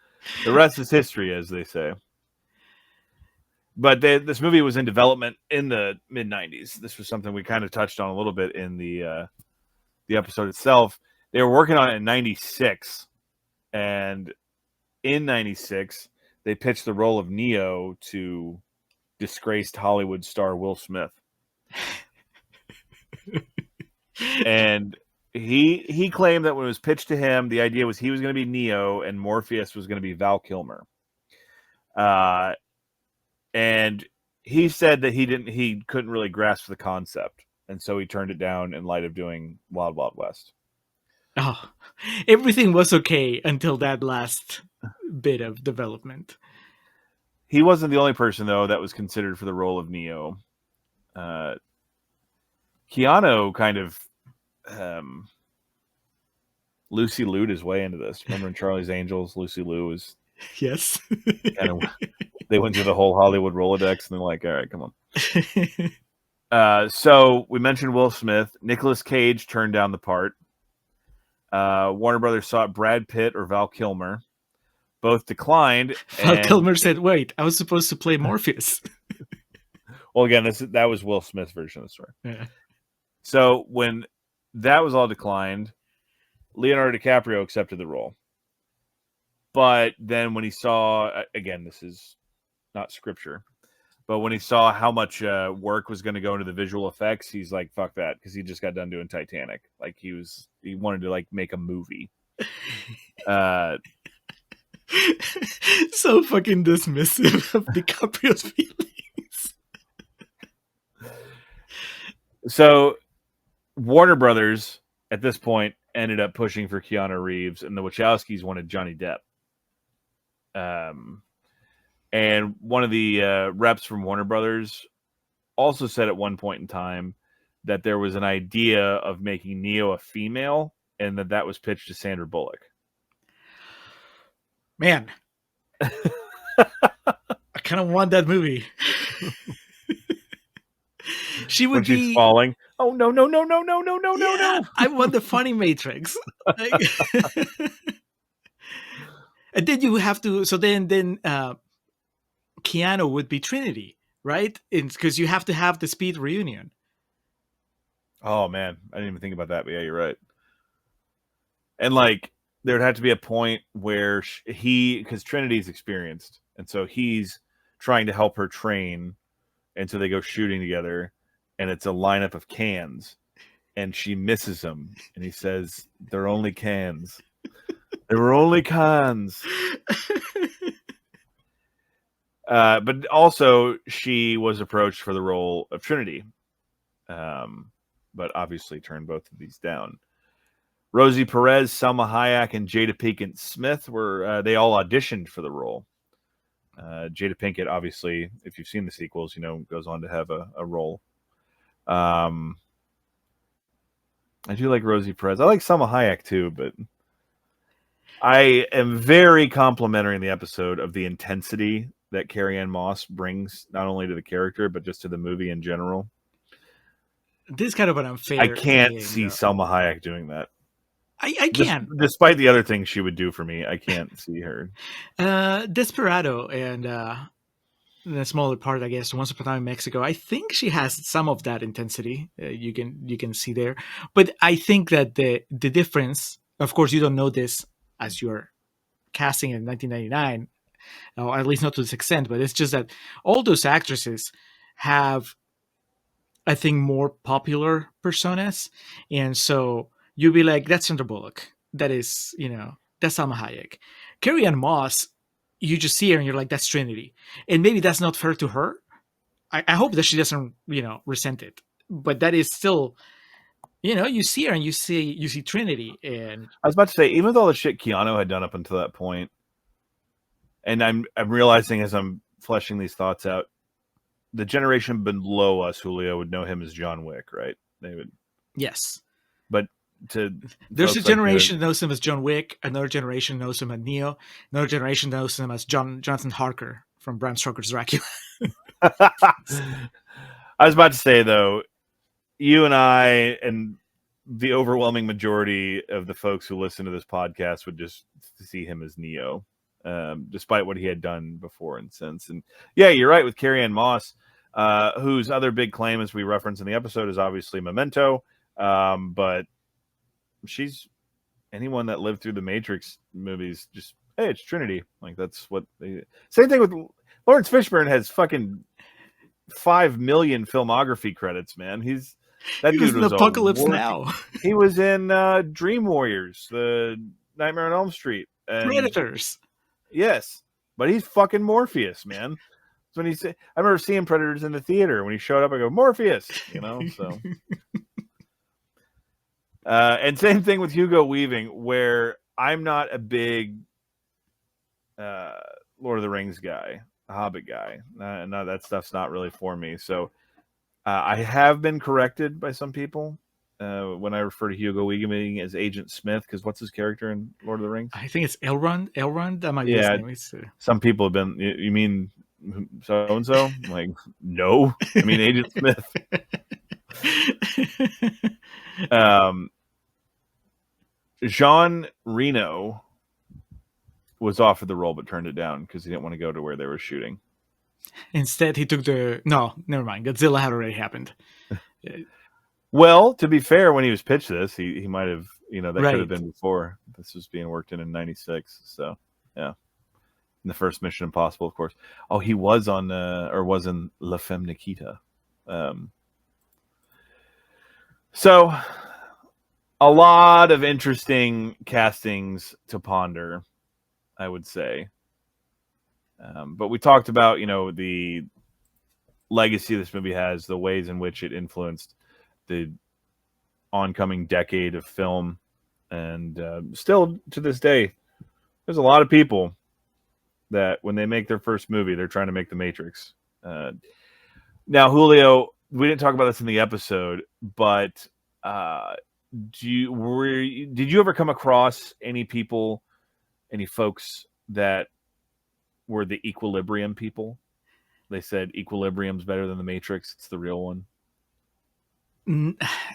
rest is history, as they say. But this movie was in development in the mid '90s. This was something we kind of touched on a little bit in the episode itself. They were working on it in '96, and in '96, they pitched the role of Neo to disgraced Hollywood star Will Smith. And he claimed that when it was pitched to him, the idea was he was going to be Neo and Morpheus was going to be Val Kilmer. And he said that he couldn't really grasp the concept, and so he turned it down in light of doing Wild Wild West. Oh, everything was okay until that last bit of development. He wasn't the only person, though, that was considered for the role of Neo. Keanu kind of Lucy Liu'd his way into this. Remember in Charlie's Angels, Lucy Liu was yes. kind of. They went through the whole Hollywood Rolodex, and they're like, "All right, come on." So we mentioned Will Smith. Nicolas Cage turned down the part. Warner Brothers sought Brad Pitt or Val Kilmer. Both declined. Val Kilmer said, "Wait, I was supposed to play Morpheus." Well, again, that was Will Smith's version of the story. Yeah. So when that was all declined, Leonardo DiCaprio accepted the role. But then when he saw, again, this is not scripture, but when he saw how much work was going to go into the visual effects, he's like, "Fuck that," because he just got done doing Titanic. Like he wanted to like make a movie. So fucking dismissive of DiCaprio's feelings. So Warner Brothers at this point ended up pushing for Keanu Reeves, and the Wachowskis wanted Johnny Depp. And one of the reps from Warner Brothers also said at one point in time that there was an idea of making Neo a female, and that was pitched to Sandra Bullock. Man, I kind of want that movie. She would be she's falling. Oh no! No! I want the funny Matrix. And then you have to. So then Keanu would be Trinity, right? Because you have to have the speed reunion. Oh man, I didn't even think about that. But yeah, you're right. And like, there'd have to be a point where because Trinity's experienced, and so he's trying to help her train, and so they go shooting together, and it's a lineup of cans, and she misses him, and he says, "They're only cans. They were only cans." But also, she was approached for the role of Trinity, but obviously turned both of these down. Rosie Perez, Salma Hayek, and Jada Pinkett Smith they all auditioned for the role. Jada Pinkett, obviously, if you've seen the sequels, goes on to have a role. I do like Rosie Perez. I like Salma Hayek too, but I am very complimentary in the episode of the intensity that Carrie-Anne Moss brings, not only to the character, but just to the movie in general. This is kind of an unfair. I can't see Salma Hayek doing that. I can't. Despite the other things she would do for me, I can't see her. Desperado and the smaller part, I guess, Once Upon a Time in Mexico, I think she has some of that intensity. You can see there. But I think that the difference, of course, you don't know this as you're casting in 1999, or at least not to this extent, but it's just that all those actresses have, I think, more popular personas. And so you'll be like, that's Sandra Bullock. That is, that's Salma Hayek. Carrie-Anne Moss, you just see her and you're like, that's Trinity. And maybe that's not fair to her. I hope that she doesn't, resent it. But that is still, you see her and you see Trinity. And I was about to say, even with all the shit Keanu had done up until that point, and I'm realizing as I'm fleshing these thoughts out, the generation below us, Julio, would know him as John Wick, right? They would. Yes. But there's a generation that knows him as John Wick. Another generation knows him as Neo. Another generation knows him as Jonathan Harker from Bram Stoker's Dracula. I was about to say though, you and I and the overwhelming majority of the folks who listen to this podcast would just see him as Neo, despite what he had done before and since. And yeah, you're right with Carrie-Anne Moss, whose other big claim, as we reference in the episode, is obviously Memento. But she's anyone that lived through the Matrix movies. Just hey, it's Trinity. Like that's what they. Same thing with Lawrence Fishburne has fucking 5 million filmography credits. Man, that He was dude in was Apocalypse Now. He was in Dream Warriors, the Nightmare on Elm Street, and Predators. Yes, but he's fucking Morpheus, man. So when he said, I remember seeing Predators in the theater. When he showed up, I go Morpheus, So, and same thing with Hugo Weaving, where I'm not a big Lord of the Rings guy, Hobbit guy. No, that stuff's not really for me. So I have been corrected by some people when I refer to Hugo Weaving as Agent Smith, because what's his character in Lord of the Rings? I think it's Elrond. Elrond, that might be his name. Some people have been. You mean so and so? Like, no, I mean Agent Smith. Jean Reno was offered the role but turned it down because he didn't want to go to where they were shooting. Instead, he took never mind. Godzilla had already happened. Well, to be fair, when he was pitched this, he might have, that Right. could have been before. This was being worked in '96. So, yeah. In the first Mission Impossible, of course. Oh, he was on, or was in La Femme Nikita. So, a lot of interesting castings to ponder, I would say. But we talked about, the legacy this movie has, the ways in which it influenced the oncoming decade of film. And still to this day, there's a lot of people that when they make their first movie, they're trying to make The Matrix. Now, Julio, we didn't talk about this in the episode, but did you ever come across any folks that were the Equilibrium people? They said Equilibrium's better than The Matrix. It's the real one.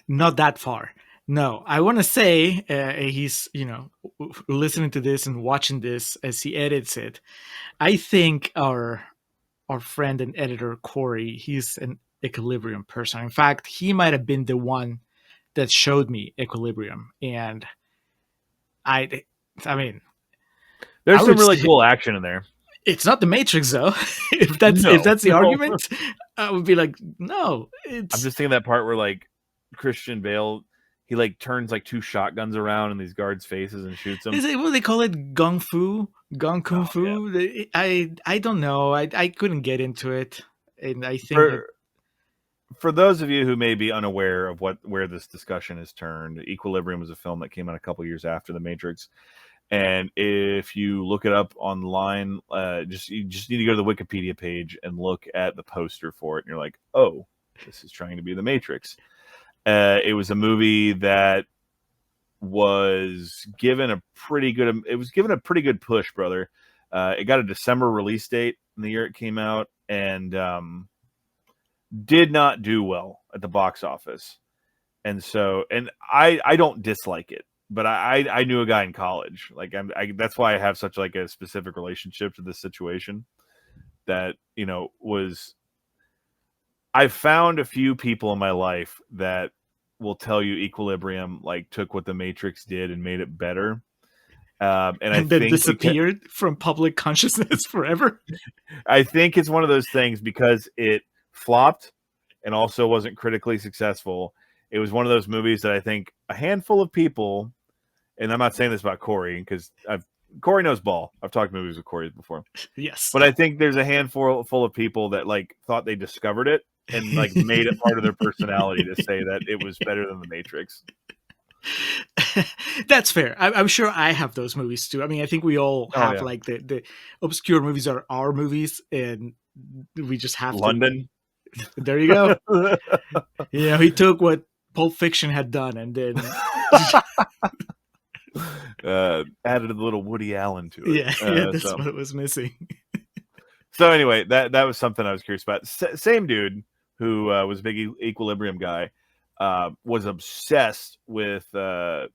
Not that far. No, I want to say he's, listening to this and watching this as he edits it. I think our friend and editor, Corey, he's an Equilibrium person. In fact, he might have been the one that showed me Equilibrium. And I mean, there's some really cool action in there. It's not The Matrix, though. if that's the argument, I would be like, no. I'm just thinking that part where like Christian Bale, he like turns like 2 shotguns around in these guards' faces and shoots them. Is it what they call it? Kung Fu? Yeah. I don't know. I couldn't get into it, and I think for those of you who may be unaware of where this discussion has turned, Equilibrium was a film that came out a couple years after The Matrix. And if you look it up online, you just need to go to the Wikipedia page and look at the poster for it. And you're like, oh, this is trying to be The Matrix. It was a movie that was given a pretty good push, brother. It got a December release date in the year it came out and did not do well at the box office. And so, and I don't dislike it. But I knew a guy in college. Like that's why I have such like a specific relationship to this situation. That I've found a few people in my life that will tell you Equilibrium like took what The Matrix did and made it better, and then disappeared from public consciousness forever. I think it's one of those things because it flopped and also wasn't critically successful. It was one of those movies that I think a handful of people. And I'm not saying this about Corey because Corey knows ball. I've talked movies with Corey before. Yes. But I think there's a handful of people that like thought they discovered it and like made it part of their personality to say that it was better than The Matrix. That's fair. I'm sure I have those movies too. I mean, I think we all have like the obscure movies are our movies and we just have London. There you go. He took what Pulp Fiction had done and then added a little Woody Allen to it. That's what it was missing. So anyway, that was something I was curious about. Same dude, who was a big Equilibrium guy, was obsessed with the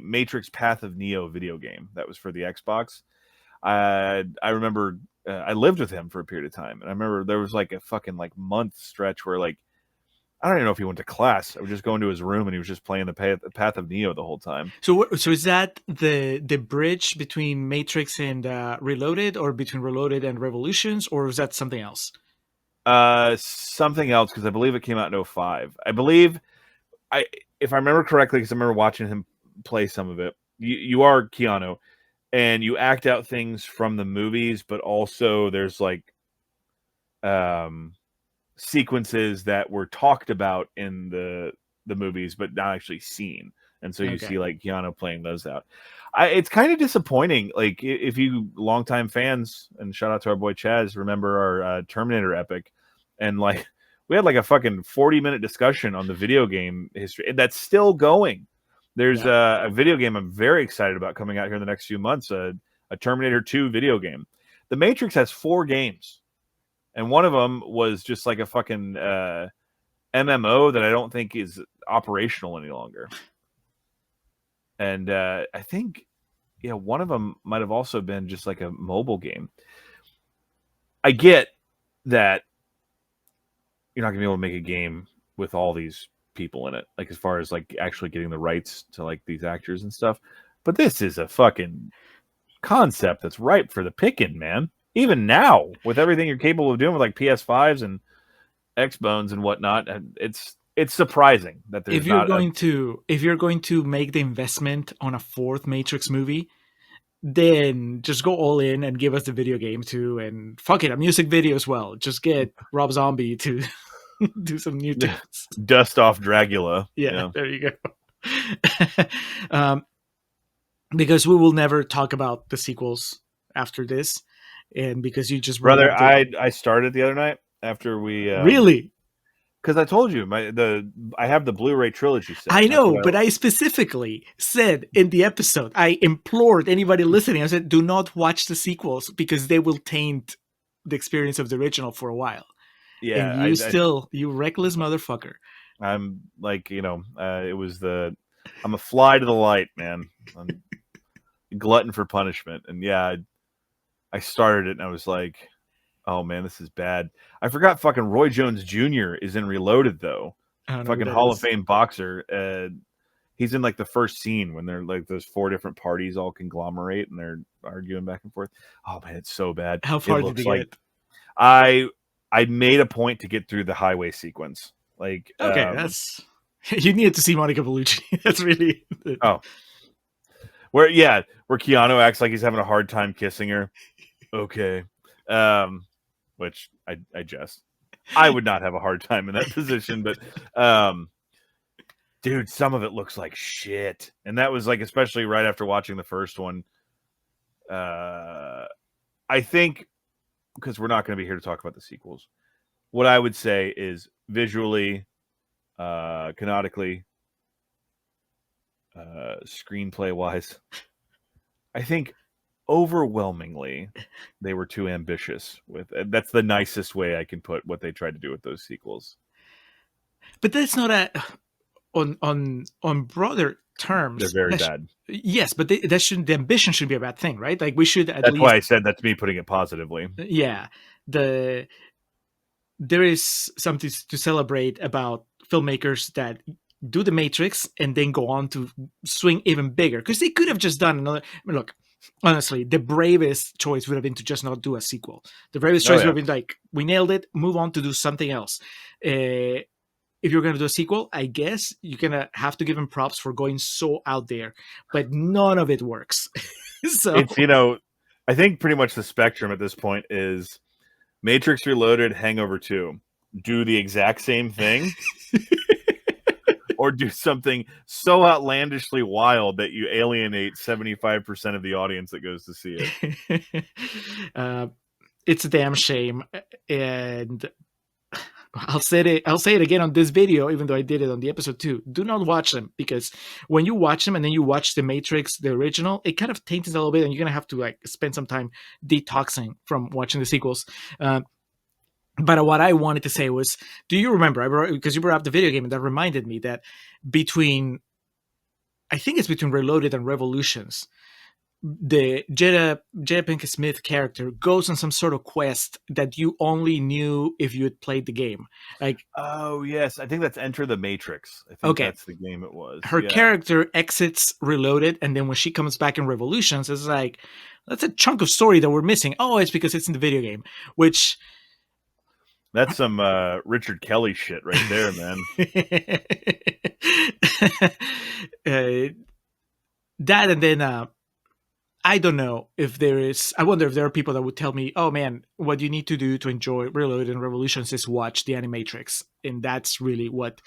Matrix Path of Neo video game that was for the Xbox. I remember I lived with him for a period of time, and I remember there was like a fucking like month stretch where like I don't even know if he went to class. I would just go into his room and he was just playing the Path of Neo the whole time. So is that the bridge between Matrix and Reloaded, or between Reloaded and Revolutions, or is that something else? Something else, because I believe it came out in 05. I believe if I remember correctly, because I remember watching him play some of it. You are Keanu, and you act out things from the movies, but also there's like sequences that were talked about in the movies, but not actually seen. And so you see like Keanu playing those out. It's kind of disappointing. Like if you longtime fans, and shout out to our boy Chaz, remember our Terminator epic, and like we had like a fucking 40-minute discussion on the video game history, and that's still going. There's a video game I'm very excited about coming out here in the next few months, a Terminator 2 video game. The Matrix has 4 games, and one of them was just like a fucking MMO that I don't think is operational any longer. And I think, one of them might have also been just like a mobile game. I get that you're not going to be able to make a game with all these people in it, like as far as like actually getting the rights to like these actors and stuff. But this is a fucking concept that's ripe for the picking, man. Even now, with everything you're capable of doing with like PS5s and Xbones and whatnot, it's surprising that there's if you're going to make the investment on a 4th Matrix movie, then just go all in and give us the video game too, and fuck it, a music video as well. Just get Rob Zombie to do some new tunes. Dust off Dracula. Yeah, there you go. Because we will never talk about the sequels after this, and because you just brother, I started the other night after we really. Because I told you I have the Blu-ray trilogy set. I know, but I specifically said in the episode, I implored anybody listening, I said, do not watch the sequels because they will taint the experience of the original for a while. Yeah, and you reckless motherfucker. I'm like, it was I'm a fly to the light, man. I'm a glutton for punishment, and I started it and I was like, oh man, this is bad. I forgot fucking Roy Jones Jr. is in Reloaded though. Fucking Hall of Fame boxer. He's in like the first scene when they're like those 4 different parties all conglomerate and they're arguing back and forth. Oh man, it's so bad. How far did you get? I made a point to get through the highway sequence. Like, okay, that's you needed to see Monica Bellucci. That's really where Keanu acts like he's having a hard time kissing her. Okay. Which I jest. I would not have a hard time in that position, but dude, some of it looks like shit. And that was like, especially right after watching the first one. I think, because we're not going to be here to talk about the sequels, what I would say is visually, canonically, screenplay wise, I think overwhelmingly they were too ambitious with it. That's the nicest way I can put what they tried to do with those sequels. But that's not on broader terms. They're very bad. Yes, but the ambition shouldn't be a bad thing, right? Like we should at That's least, why I said that's me putting it positively. Yeah. There is something to celebrate about filmmakers that do the Matrix and then go on to swing even bigger, because they could have just done another. I mean, look, honestly, the bravest choice would have been to just not do a sequel. The bravest choice would have been like, we nailed it, move on to do something else. If you're going to do a sequel, I guess you're going to have to give him props for going so out there, but none of it works. So it's, I think pretty much the spectrum at this point is Matrix Reloaded, Hangover 2. Do the exact same thing or do something so outlandishly wild that you alienate 75% of the audience that goes to see it. It's a damn shame. And I'll say it again on this video, even though I did it on the episode too. Do not watch them, because when you watch them and then you watch the Matrix, the original, it kind of taints it a little bit, and you're gonna have to like spend some time detoxing from watching the sequels. But what I wanted to say was, do you remember? Because you brought up the video game, and that reminded me that between, I think it's between Reloaded and Revolutions, the Jada Pinkett Smith character goes on some sort of quest that you only knew if you had played the game. Like, Oh yes, I think that's Enter the Matrix. I think okay, that's the game it was. her Yeah, character exits Reloaded, and then when she comes back in Revolutions, it's like, that's a chunk of story that we're missing. Oh, it's because it's in the video game, which that's some Richard Kelly shit right there, man. uh, that, and then I don't know if there is. I wonder if there are people that would tell me, "Oh man, what you need to do to enjoy Reload and Revolutions is watch the Animatrix," and that's really what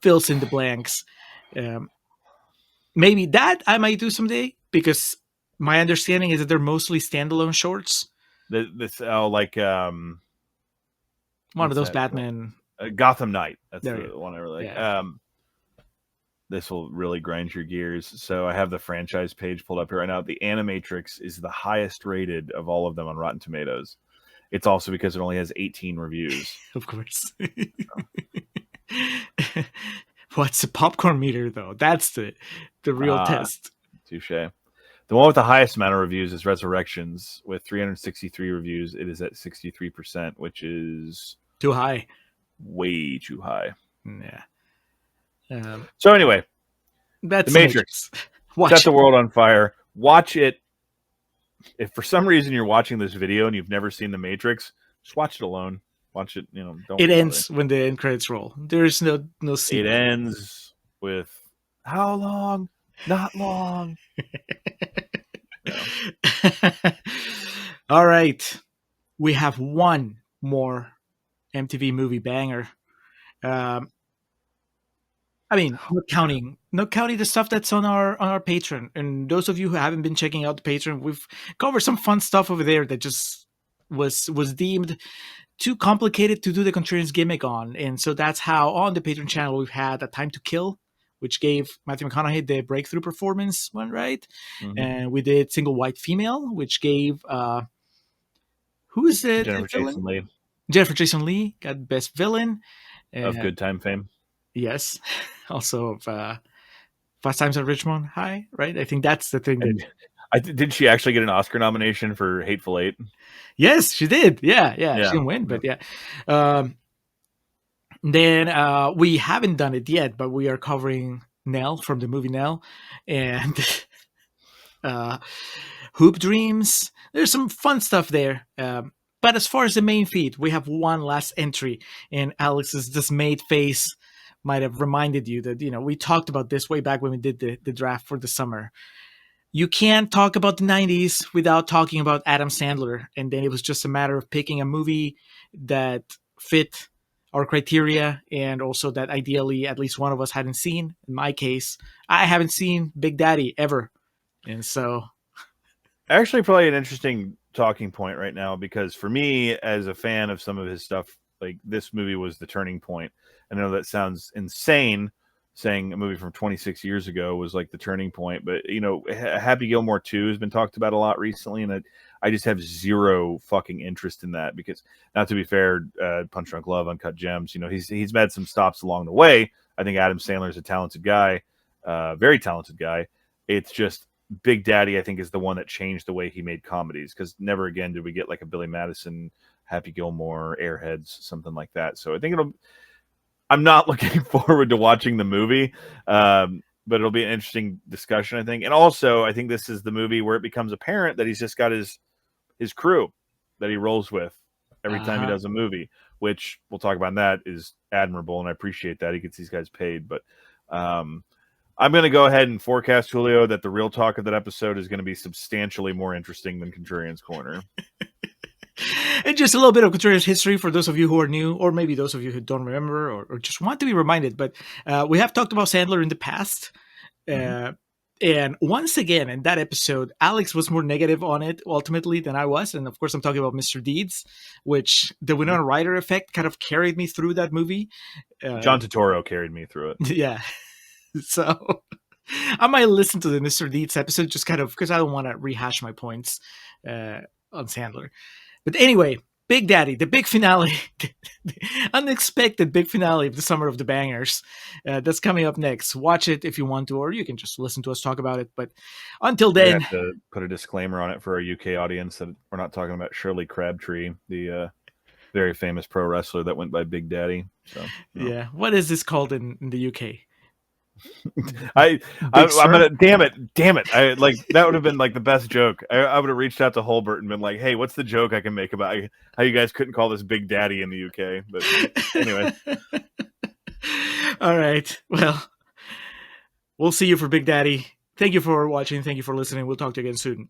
fills in the blanks. Um, Maybe that I might do someday, because my understanding is that they're mostly standalone shorts. This like One of what's those that? Batman. Gotham Knight. That's There the you go. one I really like. Yeah. This will really grind your gears. So I have the franchise page pulled up here right now. The Animatrix is the highest rated of all of them on Rotten Tomatoes. It's also because it only has 18 reviews. Of course. What's a popcorn meter though? That's the real test. Touche. The one with the highest amount of reviews is Resurrections with 363 reviews. It is at 63%, which is Too high. way too high. Yeah. So anyway, That's The Matrix. Watch Set the world on fire. Watch it. If for some reason you're watching this video and you've never seen The Matrix, just watch it alone. Watch it, don't. It ends when the end credits roll. There's no sequel. It ends with how long? Not long. All right. We have one more MTV movie banger. I mean, not counting the stuff that's on our Patreon. And those of you who haven't been checking out the Patreon, we've covered some fun stuff over there that just was deemed too complicated to do the Contrarians gimmick on. And so that's how on the Patreon channel we've had A Time to Kill, which gave Matthew McConaughey the breakthrough performance one, right? Mm-hmm. And we did Single White Female, which gave who is it? Jennifer Jason Leigh. Jennifer Jason Leigh got Best Villain. Of Good Time fame. Yes. Also of Fast Times at Richmond High, right? I think that's the thing. Did she actually get an Oscar nomination for Hateful Eight? Yes, she did. Yeah. She didn't win, but yeah. Then we haven't done it yet, but we are covering Nell from the movie Nell, and Hoop Dreams. There's some fun stuff there. But as far as the main feed, we have one last entry, and Alex's dismayed face might have reminded you that, we talked about this way back when we did the draft for the summer. You can't talk about the 90s without talking about Adam Sandler. And then it was just a matter of picking a movie that fit our criteria, and also that ideally at least one of us hadn't seen. In my case, I haven't seen Big Daddy ever. And so... Actually, probably an interesting talking point right now, because for me, as a fan of some of his stuff, like, this movie was the turning point. I know that sounds insane, saying a movie from 26 years ago was like the turning point, but Happy Gilmore 2 has been talked about a lot recently, and I just have zero fucking interest in that, because, not to be fair, Punch Drunk Love, Uncut Gems, he's had some stops along the way. I think Adam Sandler is a talented guy, very talented guy. It's just Big Daddy, I think, is the one that changed the way he made comedies, because never again did we get like a Billy Madison, Happy Gilmore, Airheads, something like that. So I think I'm not looking forward to watching the movie, but it'll be an interesting discussion, I think. And also, I think this is the movie where it becomes apparent that he's just got his crew that he rolls with every time he does a movie, which we'll talk about. That is admirable, and I appreciate that. He gets these guys paid. But I'm going to go ahead and forecast, Julio, that the real talk of that episode is going to be substantially more interesting than Contrarian's Corner. And just a little bit of Contrarians history for those of you who are new, or maybe those of you who don't remember, or just want to be reminded. But we have talked about Sandler in the past. And once again, in that episode, Alex was more negative on it ultimately than I was. And of course, I'm talking about Mr. Deeds, which the Winona Ryder effect kind of carried me through that movie. John Turturro carried me through it. Yeah. So I might listen to the Mr. Deeds episode just kind of because I don't want to rehash my points on Sandler. But anyway, Big Daddy, the big finale, the unexpected big finale of the Summer of the Bangers. That's coming up next. Watch it if you want to, or you can just listen to us talk about it. But until I then, have to put a disclaimer on it for our UK audience that we're not talking about Shirley Crabtree, the very famous pro wrestler that went by Big Daddy. So yeah, what is this called in the UK? I'm Sir? gonna damn it. I like that would have been like the best joke. I would have reached out to Holbert and been like, hey, what's the joke I can make about how you guys couldn't call this Big Daddy in the UK? But anyway. All right. Well, we'll see you for Big Daddy. Thank you for watching. Thank you for listening. We'll talk to you again soon.